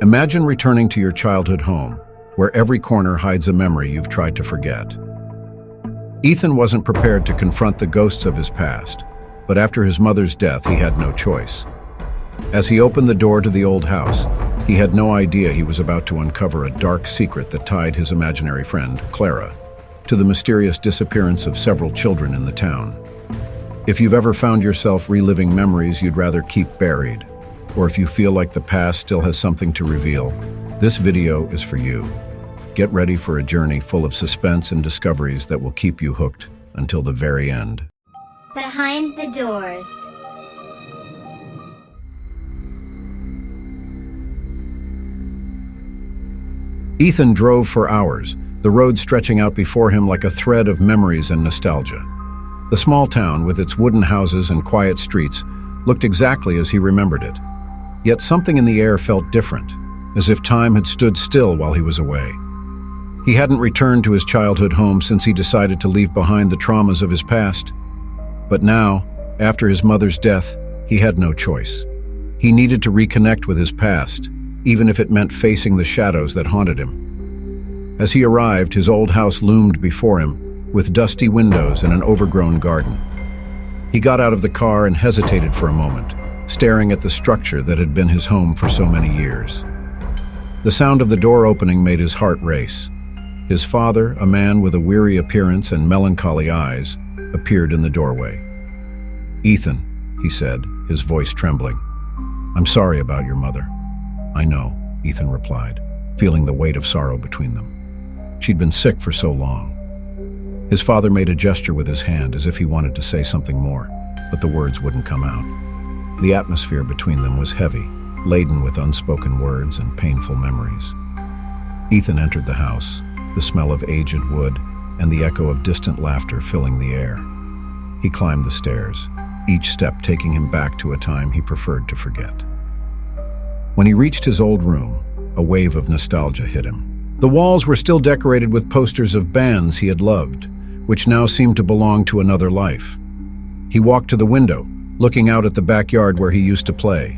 Imagine returning to your childhood home, where every corner hides a memory you've tried to forget. Ethan wasn't prepared to confront the ghosts of his past, but after his mother's death, he had no choice. As he opened the door to the old house, he had no idea he was about to uncover a dark secret that tied his imaginary friend, Clara, to the mysterious disappearance of several children in the town. If you've ever found yourself reliving memories you'd rather keep buried, or if you feel like the past still has something to reveal, this video is for you. Get ready for a journey full of suspense and discoveries that will keep you hooked until the very end. Behind the doors. Ethan drove for hours, the road stretching out before him like a thread of memories and nostalgia. The small town, with its wooden houses and quiet streets, looked exactly as he remembered it. Yet something in the air felt different, as if time had stood still while he was away. He hadn't returned to his childhood home since he decided to leave behind the traumas of his past. But now, after his mother's death, he had no choice. He needed to reconnect with his past, even if it meant facing the shadows that haunted him. As he arrived, his old house loomed before him, with dusty windows and an overgrown garden. He got out of the car and hesitated for a moment, staring at the structure that had been his home for so many years. The sound of the door opening made his heart race. His father, a man with a weary appearance and melancholy eyes, appeared in the doorway. "Ethan," he said, his voice trembling. "I'm sorry about your mother." "I know," Ethan replied, feeling the weight of sorrow between them. She'd been sick for so long. His father made a gesture with his hand as if he wanted to say something more, but the words wouldn't come out. The atmosphere between them was heavy, laden with unspoken words and painful memories. Ethan entered the house, the smell of aged wood and the echo of distant laughter filling the air. He climbed the stairs, each step taking him back to a time he preferred to forget. When he reached his old room, a wave of nostalgia hit him. The walls were still decorated with posters of bands he had loved, which now seemed to belong to another life. He walked to the window, looking out at the backyard where he used to play.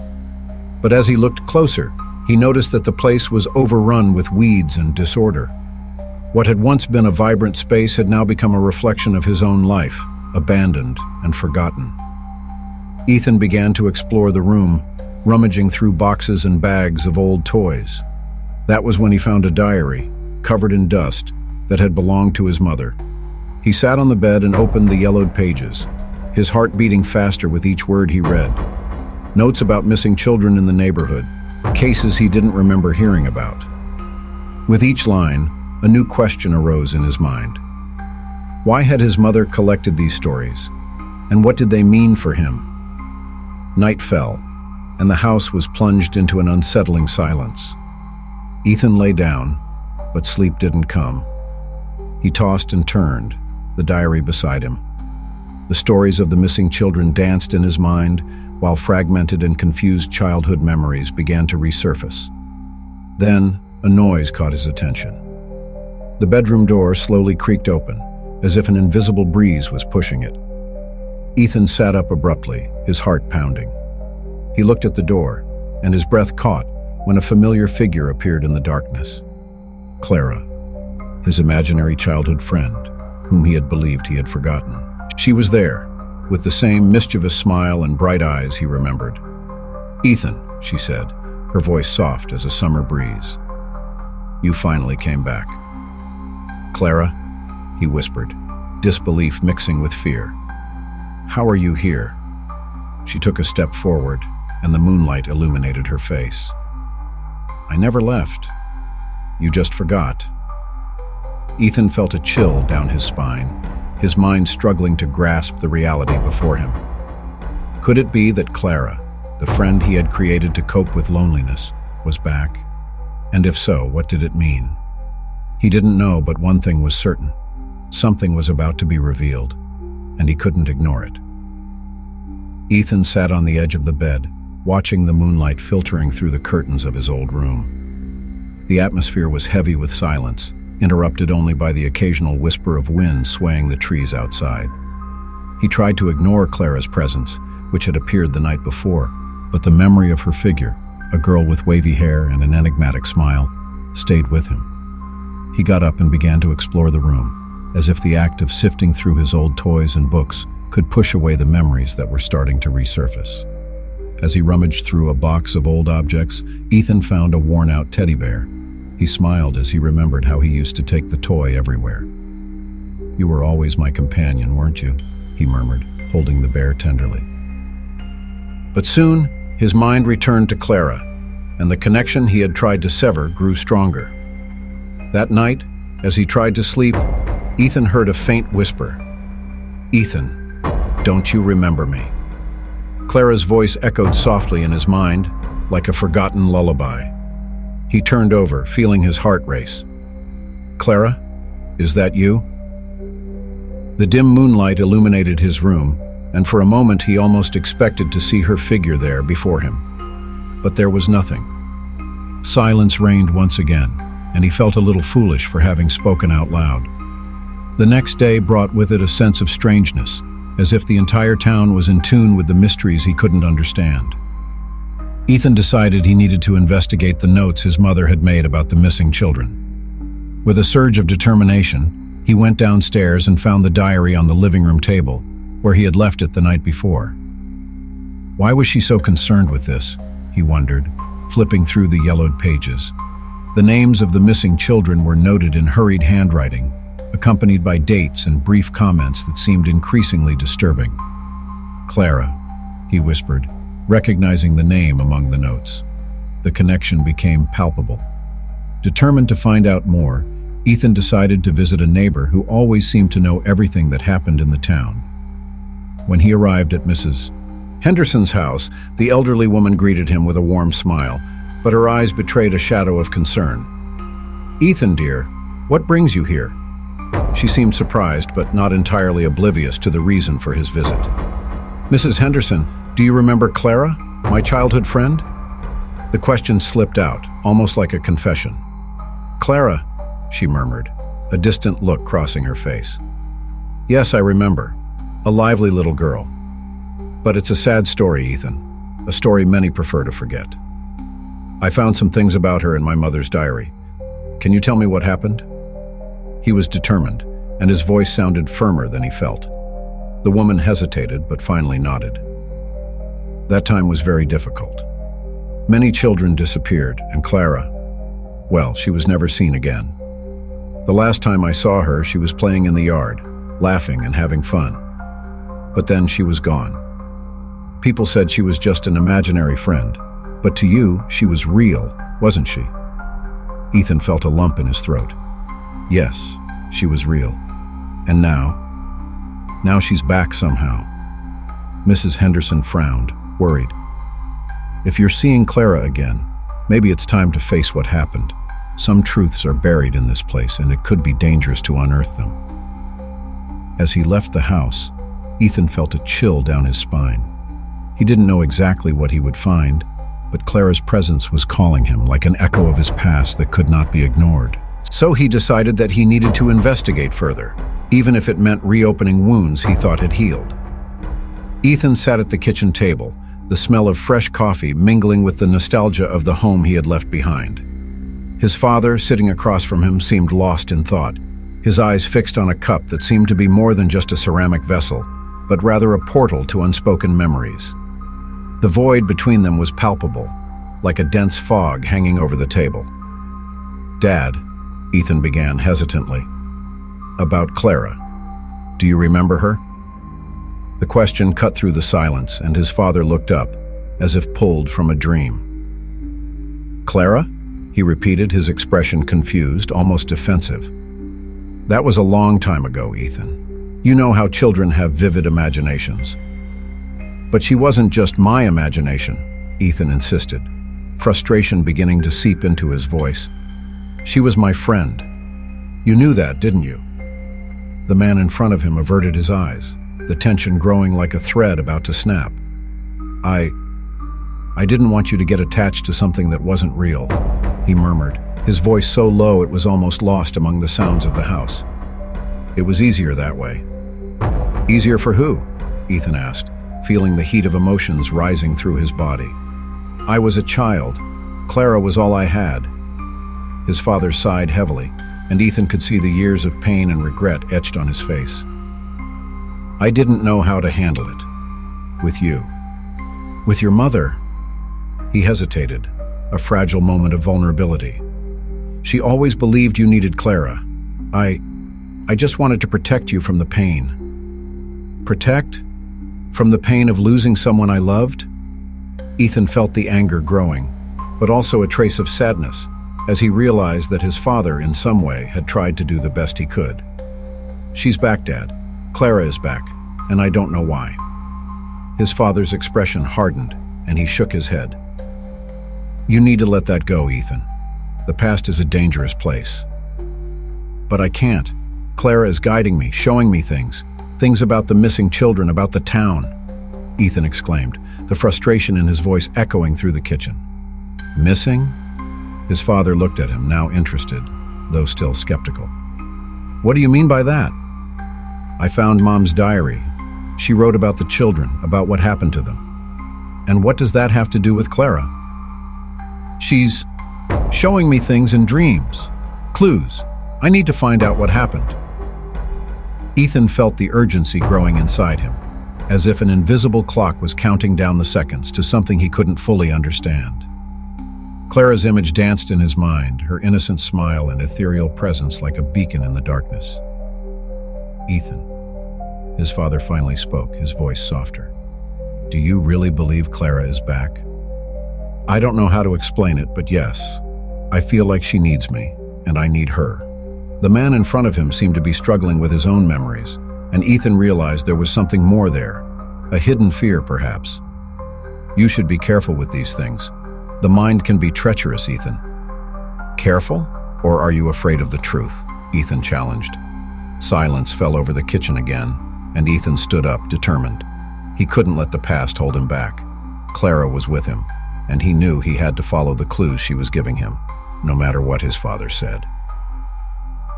But as he looked closer, he noticed that the place was overrun with weeds and disorder. What had once been a vibrant space had now become a reflection of his own life, abandoned and forgotten. Ethan began to explore the room, rummaging through boxes and bags of old toys. That was when he found a diary, covered in dust, that had belonged to his mother. He sat on the bed and opened the yellowed pages, his heart beating faster with each word he read. Notes about missing children in the neighborhood, cases he didn't remember hearing about. With each line, a new question arose in his mind. Why had his mother collected these stories? And what did they mean for him? Night fell, and the house was plunged into an unsettling silence. Ethan lay down, but sleep didn't come. He tossed and turned, the diary beside him. The stories of the missing children danced in his mind, while fragmented and confused childhood memories began to resurface. Then, a noise caught his attention. The bedroom door slowly creaked open, as if an invisible breeze was pushing it. Ethan sat up abruptly, his heart pounding. He looked at the door, and his breath caught when a familiar figure appeared in the darkness. Clara, his imaginary childhood friend, whom he had believed he had forgotten. She was there, with the same mischievous smile and bright eyes he remembered. "Ethan," she said, her voice soft as a summer breeze. "You finally came back." "Clara," he whispered, disbelief mixing with fear. "How are you here?" She took a step forward, and the moonlight illuminated her face. "I never left. You just forgot." Ethan felt a chill down his spine, his mind struggling to grasp the reality before him. Could it be that Clara, the friend he had created to cope with loneliness, was back? And if so, what did it mean? He didn't know, but one thing was certain. Something was about to be revealed, and he couldn't ignore it. Ethan sat on the edge of the bed, watching the moonlight filtering through the curtains of his old room. The atmosphere was heavy with silence, interrupted only by the occasional whisper of wind swaying the trees outside. He tried to ignore Clara's presence, which had appeared the night before, but the memory of her figure, a girl with wavy hair and an enigmatic smile, stayed with him. He got up and began to explore the room, as if the act of sifting through his old toys and books could push away the memories that were starting to resurface. As he rummaged through a box of old objects, Ethan found a worn-out teddy bear. He smiled as he remembered how he used to take the toy everywhere. "You were always my companion, weren't you?" he murmured, holding the bear tenderly. But soon, his mind returned to Clara, and the connection he had tried to sever grew stronger. That night, as he tried to sleep, Ethan heard a faint whisper. "Ethan, don't you remember me?" Clara's voice echoed softly in his mind, like a forgotten lullaby. He turned over, feeling his heart race. "Clara, is that you?" The dim moonlight illuminated his room, and for a moment he almost expected to see her figure there before him. But there was nothing. Silence reigned once again, and he felt a little foolish for having spoken out loud. The next day brought with it a sense of strangeness, as if the entire town was in tune with the mysteries he couldn't understand. Ethan decided he needed to investigate the notes his mother had made about the missing children. With a surge of determination, he went downstairs and found the diary on the living room table, where he had left it the night before. Why was she so concerned with this? He wondered, flipping through the yellowed pages. The names of the missing children were noted in hurried handwriting, accompanied by dates and brief comments that seemed increasingly disturbing. "Clara," he whispered, recognizing the name among the notes. The connection became palpable. Determined to find out more, Ethan decided to visit a neighbor who always seemed to know everything that happened in the town. When he arrived at Mrs. Henderson's house, the elderly woman greeted him with a warm smile, but her eyes betrayed a shadow of concern. "Ethan, dear, what brings you here?" She seemed surprised, but not entirely oblivious to the reason for his visit. "Mrs. Henderson, do you remember Clara, my childhood friend?" The question slipped out, almost like a confession. "Clara," she murmured, a distant look crossing her face. "Yes, I remember. A lively little girl. But it's a sad story, Ethan. A story many prefer to forget. I found some things about her in my mother's diary. Can you tell me what happened?" He was determined, and his voice sounded firmer than he felt. The woman hesitated, but finally nodded. "That time was very difficult. Many children disappeared, and Clara, well, she was never seen again. The last time I saw her, she was playing in the yard, laughing and having fun. But then she was gone. People said she was just an imaginary friend, but to you, she was real, wasn't she?" Ethan felt a lump in his throat. Yes, she was real. And now? Now she's back somehow. Mrs. Henderson frowned, worried. "If you're seeing Clara again, maybe it's time to face what happened. Some truths are buried in this place, and it could be dangerous to unearth them." As he left the house, Ethan felt a chill down his spine. He didn't know exactly what he would find, but Clara's presence was calling him like an echo of his past that could not be ignored. So he decided that he needed to investigate further, even if it meant reopening wounds he thought had healed. Ethan sat at the kitchen table, the smell of fresh coffee mingling with the nostalgia of the home he had left behind. His father, sitting across from him, seemed lost in thought, his eyes fixed on a cup that seemed to be more than just a ceramic vessel, but rather a portal to unspoken memories. The void between them was palpable, like a dense fog hanging over the table. "Dad," Ethan began hesitantly. "About Clara. Do you remember her?" The question cut through the silence, and his father looked up, as if pulled from a dream. "Clara?" he repeated, his expression confused, almost defensive. "That was a long time ago, Ethan. You know how children have vivid imaginations." "But she wasn't just my imagination," Ethan insisted, frustration beginning to seep into his voice. "She was my friend. You knew that, didn't you?" The man in front of him averted his eyes, the tension growing like a thread about to snap. I didn't want you to get attached to something that wasn't real," he murmured, his voice so low it was almost lost among the sounds of the house. "It was easier that way." "Easier for who?" Ethan asked, feeling the heat of emotions rising through his body. I was a child. Clara was all I had. His father sighed heavily, and Ethan could see the years of pain and regret etched on his face. I didn't know how to handle it. With you. With your mother. He hesitated, a fragile moment of vulnerability. She always believed you needed Clara. I just wanted to protect you from the pain. Protect? From the pain of losing someone I loved? Ethan felt the anger growing, but also a trace of sadness, as he realized that his father, in some way, had tried to do the best he could. She's back, Dad. Clara is back, and I don't know why. His father's expression hardened, and he shook his head. You need to let that go, Ethan. The past is a dangerous place. But I can't. Clara is guiding me, showing me things about the missing children, about the town, Ethan exclaimed, the frustration in his voice echoing through the kitchen. Missing? His father looked at him, now interested, though still skeptical. What do you mean by that? I found Mom's diary. She wrote about the children, about what happened to them. And what does that have to do with Clara? She's showing me things in dreams, clues. I need to find out what happened. Ethan felt the urgency growing inside him, as if an invisible clock was counting down the seconds to something he couldn't fully understand. Clara's image danced in his mind, her innocent smile and ethereal presence like a beacon in the darkness. Ethan. His father finally spoke, his voice softer. Do you really believe Clara is back? I don't know how to explain it, but yes. I feel like she needs me, and I need her. The man in front of him seemed to be struggling with his own memories, and Ethan realized there was something more there, a hidden fear, perhaps. You should be careful with these things. The mind can be treacherous, Ethan. Careful? Or are you afraid of the truth? Ethan challenged. Silence fell over the kitchen again, and Ethan stood up, determined. He couldn't let the past hold him back. Clara was with him, and he knew he had to follow the clues she was giving him, no matter what his father said.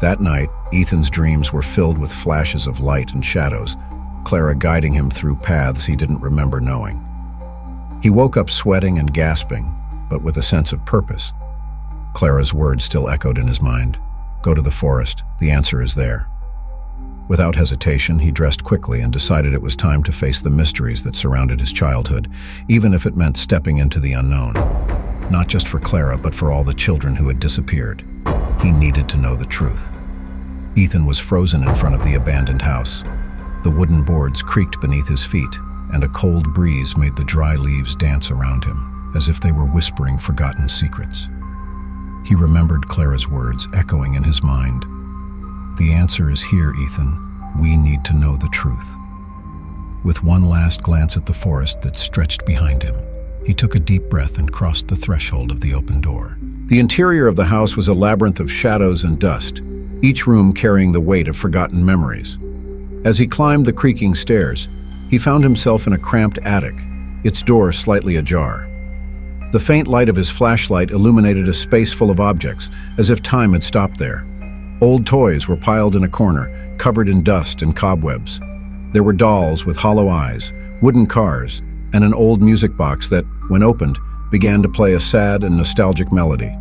That night, Ethan's dreams were filled with flashes of light and shadows, Clara guiding him through paths he didn't remember knowing. He woke up sweating and gasping, but with a sense of purpose. Clara's words still echoed in his mind. Go to the forest, the answer is there. Without hesitation, he dressed quickly and decided it was time to face the mysteries that surrounded his childhood, even if it meant stepping into the unknown. Not just for Clara, but for all the children who had disappeared. He needed to know the truth. Ethan was frozen in front of the abandoned house. The wooden boards creaked beneath his feet, and a cold breeze made the dry leaves dance around him, as if they were whispering forgotten secrets. He remembered Clara's words echoing in his mind. The answer is here, Ethan. We need to know the truth. With one last glance at the forest that stretched behind him, he took a deep breath and crossed the threshold of the open door. The interior of the house was a labyrinth of shadows and dust, each room carrying the weight of forgotten memories. As he climbed the creaking stairs, he found himself in a cramped attic, its door slightly ajar. The faint light of his flashlight illuminated a space full of objects, as if time had stopped there. Old toys were piled in a corner, covered in dust and cobwebs. There were dolls with hollow eyes, wooden cars, and an old music box that, when opened, began to play a sad and nostalgic melody.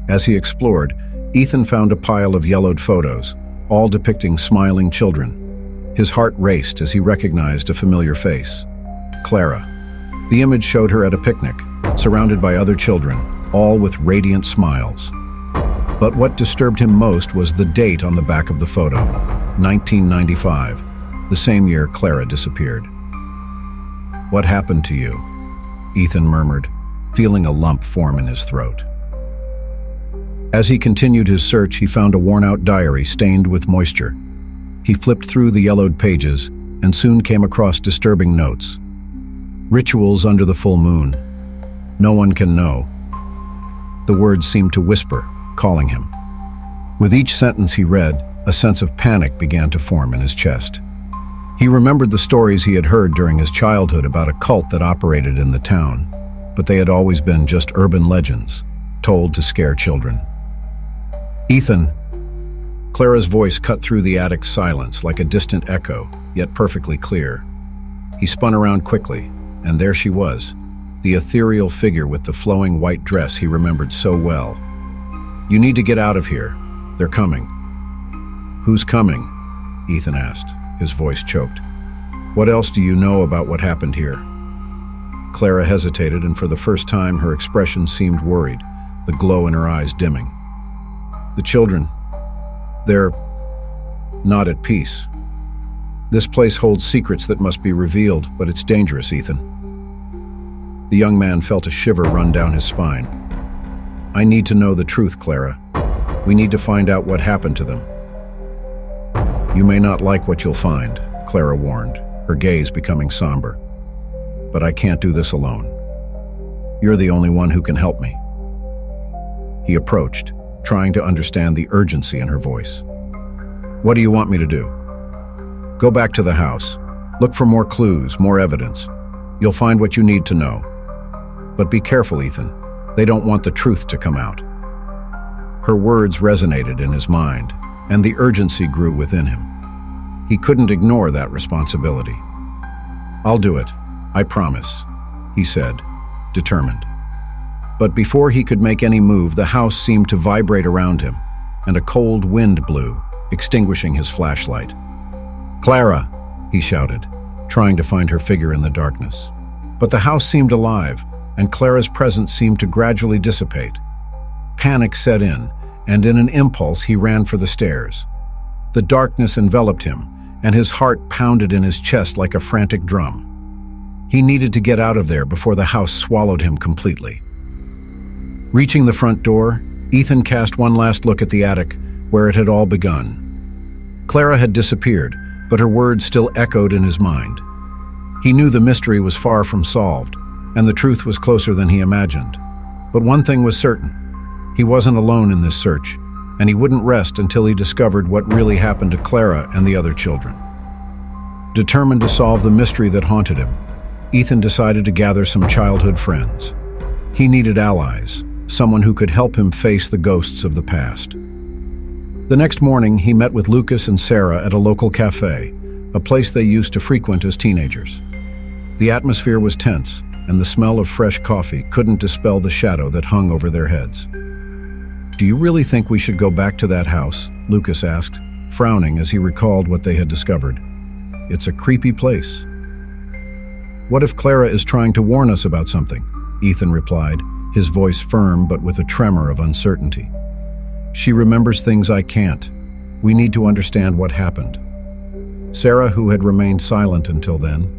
As he explored, Ethan found a pile of yellowed photos, all depicting smiling children. His heart raced as he recognized a familiar face. Clara. The image showed her at a picnic, surrounded by other children, all with radiant smiles. But what disturbed him most was the date on the back of the photo, 1995, the same year Clara disappeared. What happened to you? Ethan murmured, feeling a lump form in his throat. As he continued his search, he found a worn-out diary stained with moisture. He flipped through the yellowed pages and soon came across disturbing notes. Rituals under the full moon. No one can know. The words seemed to whisper, calling him. With each sentence he read, a sense of panic began to form in his chest. He remembered the stories he had heard during his childhood about a cult that operated in the town, but they had always been just urban legends, told to scare children. Ethan. Clara's voice cut through the attic's silence like a distant echo, yet perfectly clear. He spun around quickly, and there she was, the ethereal figure with the flowing white dress he remembered so well. "You need to get out of here. They're coming." "Who's coming?" Ethan asked, his voice choked. "What else do you know about what happened here?" Clara hesitated, and for the first time her expression seemed worried, the glow in her eyes dimming. "The children, they're not at peace. This place holds secrets that must be revealed, but it's dangerous, Ethan." The young man felt a shiver run down his spine. "I need to know the truth, Clara. We need to find out what happened to them." "You may not like what you'll find," Clara warned, her gaze becoming somber. "But I can't do this alone. You're the only one who can help me." He approached, trying to understand the urgency in her voice. "What do you want me to do?" "Go back to the house. Look for more clues, more evidence. You'll find what you need to know. But be careful, Ethan. They don't want the truth to come out." Her words resonated in his mind, and the urgency grew within him. He couldn't ignore that responsibility. "I'll do it, I promise," he said, determined. But before he could make any move, the house seemed to vibrate around him, and a cold wind blew, extinguishing his flashlight. "Clara!" he shouted, trying to find her figure in the darkness. But the house seemed alive, and Clara's presence seemed to gradually dissipate. Panic set in, and in an impulse he ran for the stairs. The darkness enveloped him, and his heart pounded in his chest like a frantic drum. He needed to get out of there before the house swallowed him completely. Reaching the front door, Ethan cast one last look at the attic, where it had all begun. Clara had disappeared, but her words still echoed in his mind. He knew the mystery was far from solved, and the truth was closer than he imagined. But one thing was certain: he wasn't alone in this search, and he wouldn't rest until he discovered what really happened to Clara and the other children. Determined to solve the mystery that haunted him, Ethan decided to gather some childhood friends. He needed allies, someone who could help him face the ghosts of the past. The next morning, he met with Lucas and Sarah at a local cafe, a place they used to frequent as teenagers. The atmosphere was tense, and the smell of fresh coffee couldn't dispel the shadow that hung over their heads. "Do you really think we should go back to that house?" Lucas asked, frowning as he recalled what they had discovered. "It's a creepy place." "What if Clara is trying to warn us about something?" Ethan replied, his voice firm but with a tremor of uncertainty. "She remembers things I can't. We need to understand what happened." Sarah, who had remained silent until then,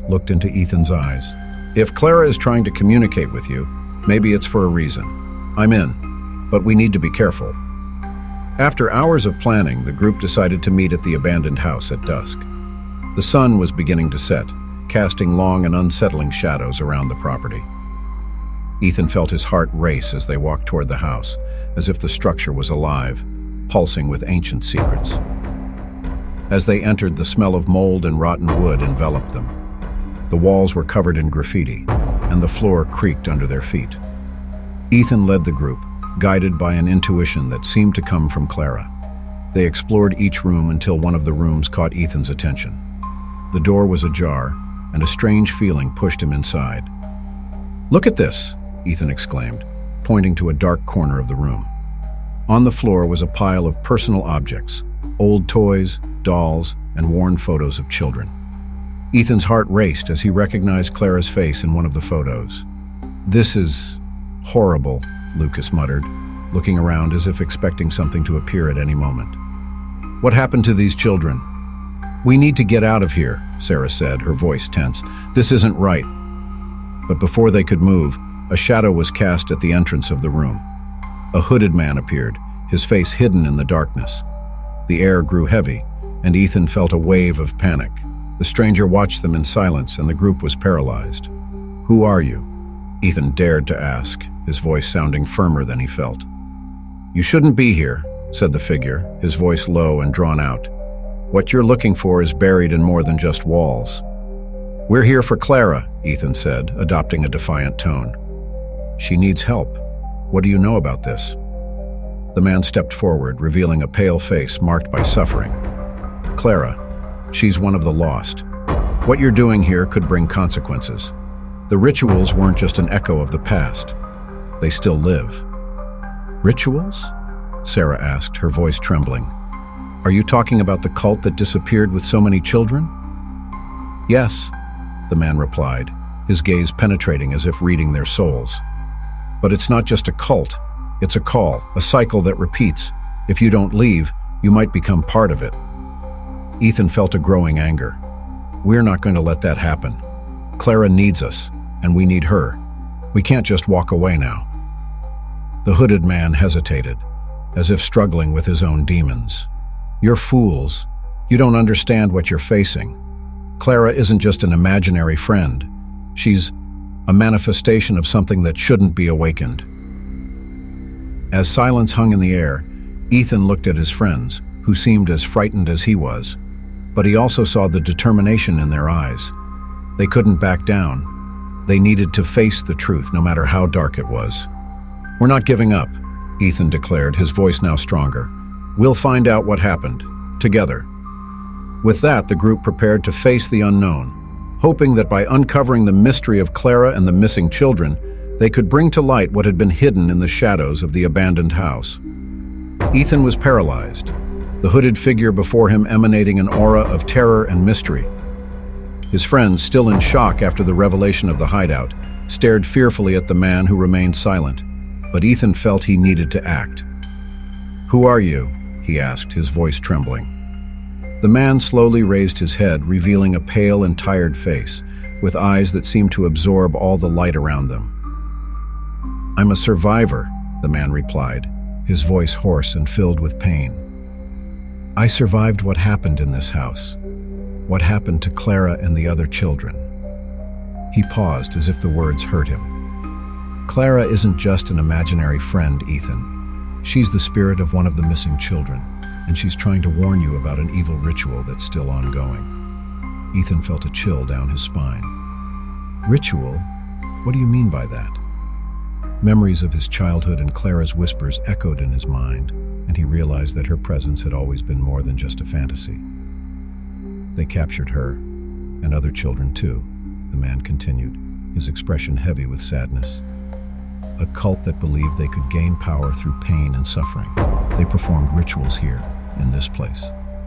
looked into Ethan's eyes. "If Clara is trying to communicate with you, maybe it's for a reason. I'm in, but we need to be careful." After hours of planning, the group decided to meet at the abandoned house at dusk. The sun was beginning to set, casting long and unsettling shadows around the property. Ethan felt his heart race as they walked toward the house, as if the structure was alive, pulsing with ancient secrets. As they entered, the smell of mold and rotten wood enveloped them. The walls were covered in graffiti, and the floor creaked under their feet. Ethan led the group, guided by an intuition that seemed to come from Clara. They explored each room until one of the rooms caught Ethan's attention. The door was ajar, and a strange feeling pushed him inside. "Look at this!" Ethan exclaimed, pointing to a dark corner of the room. On the floor was a pile of personal objects, old toys, dolls, and worn photos of children. Ethan's heart raced as he recognized Clara's face in one of the photos. "This is horrible," Lucas muttered, looking around as if expecting something to appear at any moment. "What happened to these children?" "We need to get out of here," Sarah said, her voice tense. "This isn't right." But before they could move, a shadow was cast at the entrance of the room. A hooded man appeared, his face hidden in the darkness. The air grew heavy, and Ethan felt a wave of panic. The stranger watched them in silence, and the group was paralyzed. "Who are you?" Ethan dared to ask, his voice sounding firmer than he felt. "You shouldn't be here," said the figure, his voice low and drawn out. "What you're looking for is buried in more than just walls." "We're here for Clara," Ethan said, adopting a defiant tone. "She needs help. What do you know about this?" The man stepped forward, revealing a pale face marked by suffering. "Clara, she's one of the lost. What you're doing here could bring consequences." The rituals weren't just an echo of the past. They still live. Rituals? Sarah asked, her voice trembling. Are you talking about the cult that disappeared with so many children? Yes, the man replied, his gaze penetrating as if reading their souls. But it's not just a cult. It's a call, a cycle that repeats. If you don't leave, you might become part of it. Ethan felt a growing anger. We're not going to let that happen. Clara needs us, and we need her. We can't just walk away now. The hooded man hesitated, as if struggling with his own demons. You're fools. You don't understand what you're facing. Clara isn't just an imaginary friend. She's a manifestation of something that shouldn't be awakened. As silence hung in the air, Ethan looked at his friends, who seemed as frightened as he was. But he also saw the determination in their eyes. They couldn't back down. They needed to face the truth, no matter how dark it was. We're not giving up, Ethan declared, his voice now stronger. We'll find out what happened, together. With that, the group prepared to face the unknown, hoping that by uncovering the mystery of Clara and the missing children, they could bring to light what had been hidden in the shadows of the abandoned house. Ethan was paralyzed, the hooded figure before him emanating an aura of terror and mystery. His friends, still in shock after the revelation of the hideout, stared fearfully at the man who remained silent, but Ethan felt he needed to act. "Who are you?" he asked, his voice trembling. The man slowly raised his head, revealing a pale and tired face, with eyes that seemed to absorb all the light around them. "I'm a survivor," the man replied, his voice hoarse and filled with pain. "I survived what happened in this house, what happened to Clara and the other children." He paused as if the words hurt him. "Clara isn't just an imaginary friend, Ethan. She's the spirit of one of the missing children, and she's trying to warn you about an evil ritual that's still ongoing." Ethan felt a chill down his spine. "Ritual? What do you mean by that?" Memories of his childhood and Clara's whispers echoed in his mind, and he realized that her presence had always been more than just a fantasy. "They captured her, and other children too," the man continued, his expression heavy with sadness. "A cult that believed they could gain power through pain and suffering. They performed rituals here, in this place."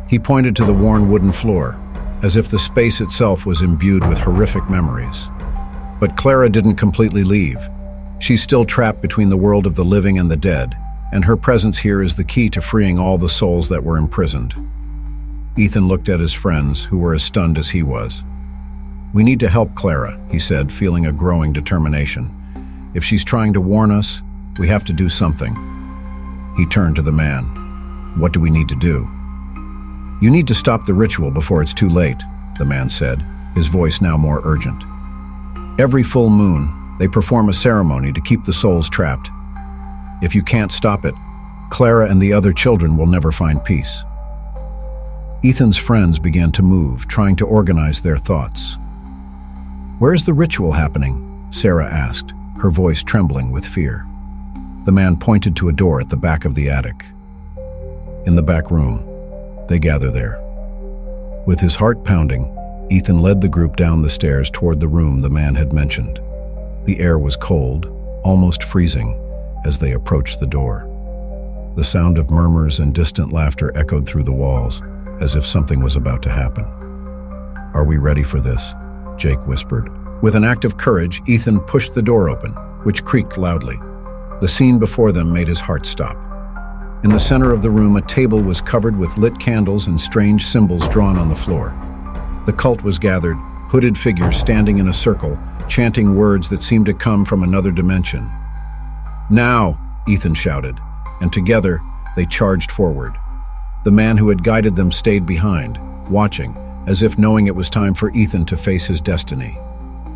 He pointed to the worn wooden floor, as if the space itself was imbued with horrific memories. But Clara didn't completely leave. She's still trapped between the world of the living and the dead, and her presence here is the key to freeing all the souls that were imprisoned. Ethan looked at his friends, who were as stunned as he was. "We need to help Clara," he said, feeling a growing determination. "If she's trying to warn us, we have to do something." He turned to the man. "What do we need to do?" "You need to stop the ritual before it's too late," the man said, his voice now more urgent. "Every full moon, they perform a ceremony to keep the souls trapped. If you can't stop it, Clara and the other children will never find peace." Ethan's friends began to move, trying to organize their thoughts. "Where's the ritual happening?" Sarah asked, her voice trembling with fear. The man pointed to a door at the back of the attic. "In the back room. They gather there." With his heart pounding, Ethan led the group down the stairs toward the room the man had mentioned. The air was cold, almost freezing, as they approached the door. The sound of murmurs and distant laughter echoed through the walls, as if something was about to happen. "Are we ready for this?" Jake whispered. With an act of courage, Ethan pushed the door open, which creaked loudly. The scene before them made his heart stop. In the center of the room, a table was covered with lit candles and strange symbols drawn on the floor. The cult was gathered, hooded figures standing in a circle, chanting words that seemed to come from another dimension. "Now!" Ethan shouted, and together they charged forward. The man who had guided them stayed behind, watching, as if knowing it was time for Ethan to face his destiny.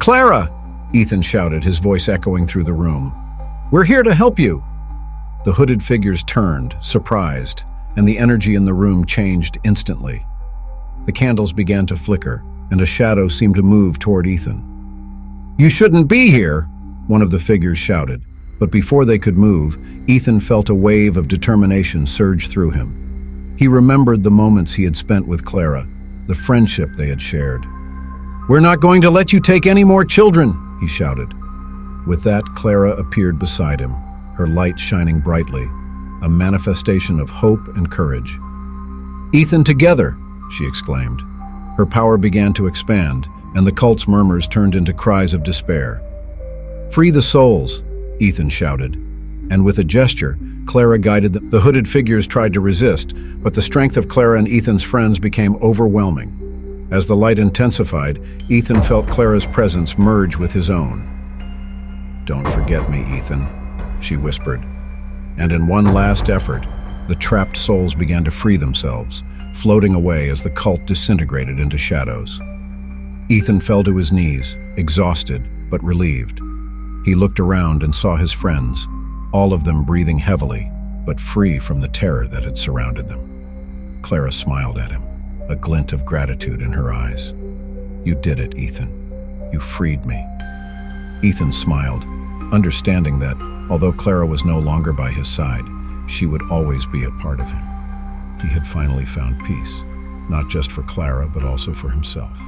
"Clara!" Ethan shouted, his voice echoing through the room. "We're here to help you!" The hooded figures turned, surprised, and the energy in the room changed instantly. The candles began to flicker, and a shadow seemed to move toward Ethan. "You shouldn't be here!" one of the figures shouted. But before they could move, Ethan felt a wave of determination surge through him. He remembered the moments he had spent with Clara, the friendship they had shared. "We're not going to let you take any more children," he shouted. With that, Clara appeared beside him, her light shining brightly, a manifestation of hope and courage. "Ethan, together!" she exclaimed. Her power began to expand, and the cult's murmurs turned into cries of despair. "Free the souls!" Ethan shouted. And with a gesture, Clara guided them. The hooded figures tried to resist, but the strength of Clara and Ethan's friends became overwhelming. As the light intensified, Ethan felt Clara's presence merge with his own. "Don't forget me, Ethan," she whispered. And in one last effort, the trapped souls began to free themselves, floating away as the cult disintegrated into shadows. Ethan fell to his knees, exhausted but relieved. He looked around and saw his friends, all of them breathing heavily, but free from the terror that had surrounded them. Clara smiled at him, a glint of gratitude in her eyes. "You did it, Ethan. You freed me." Ethan smiled, understanding that, although Clara was no longer by his side, she would always be a part of him. He had finally found peace, not just for Clara, but also for himself.